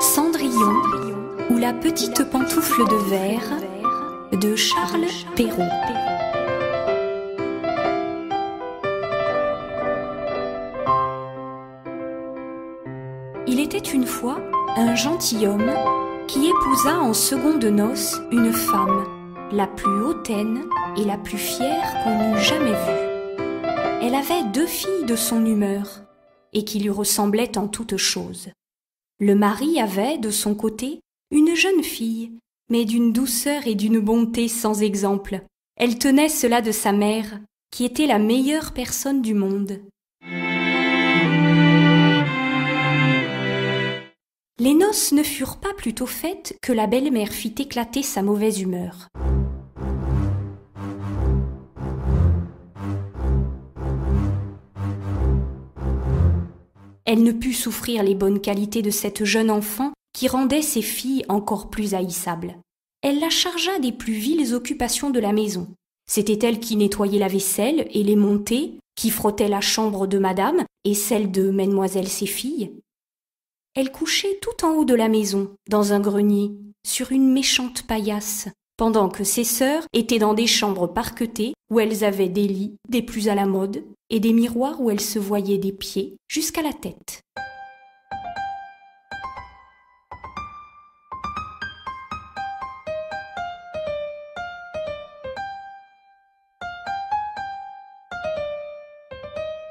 Cendrillon ou la petite pantoufle de verre de Charles Perrault. Il était une fois un gentilhomme qui épousa en secondes noces une femme, la plus hautaine et la plus fière qu'on eût jamais vue. Elle avait 2 filles de son humeur et qui lui ressemblaient en toutes choses. Le mari avait, de son côté, une jeune fille, mais d'une douceur et d'une bonté sans exemple. Elle tenait cela de sa mère, qui était la meilleure personne du monde. Les noces ne furent pas plus tôt faites que la belle-mère fit éclater sa mauvaise humeur. Elle ne put souffrir les bonnes qualités de cette jeune enfant qui rendait ses filles encore plus haïssables. Elle la chargea des plus viles occupations de la maison. C'était elle qui nettoyait la vaisselle et les montées, qui frottait la chambre de madame et celle de mesdemoiselles ses filles. Elle couchait tout en haut de la maison, dans un grenier, sur une méchante paillasse, pendant que ses sœurs étaient dans des chambres parquetées où elles avaient des lits des plus à la mode et des miroirs où elles se voyaient des pieds jusqu'à la tête.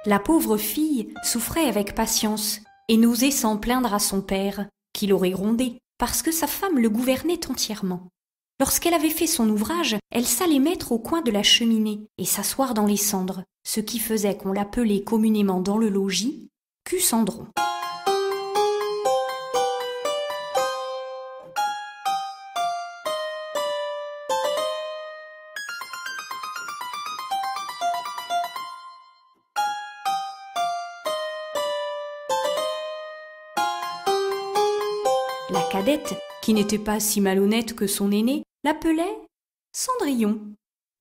La pauvre fille souffrait avec patience et n'osait s'en plaindre à son père, qui l'aurait grondée, parce que sa femme le gouvernait entièrement. Lorsqu'elle avait fait son ouvrage, elle s'allait mettre au coin de la cheminée et s'asseoir dans les cendres, ce qui faisait qu'on l'appelait communément dans le logis Cul-Cendron. La cadette, qui n'était pas si malhonnête que son aînée, l'appelait Cendrillon.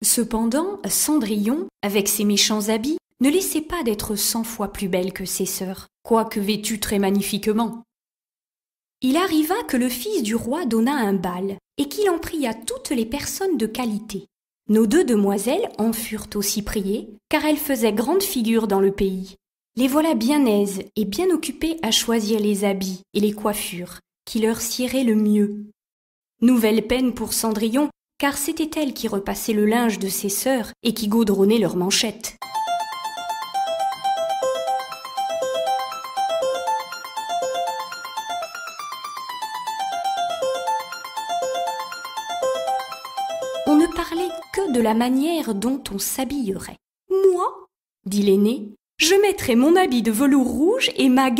Cependant, Cendrillon, avec ses méchants habits, ne laissait pas d'être 100 fois plus belle que ses sœurs, quoique vêtue très magnifiquement. Il arriva que le fils du roi donna un bal, et qu'il en pria toutes les personnes de qualité. Nos 2 demoiselles en furent aussi priées, car elles faisaient grande figure dans le pays. Les voilà bien aises et bien occupées à choisir les habits et les coiffures, qui leur siérait le mieux. Nouvelle peine pour Cendrillon, car c'était elle qui repassait le linge de ses sœurs et qui gaudronnait leurs manchettes. On ne parlait que de la manière dont on s'habillerait. « Moi, dit l'aîné, je mettrai mon habit de velours rouge et ma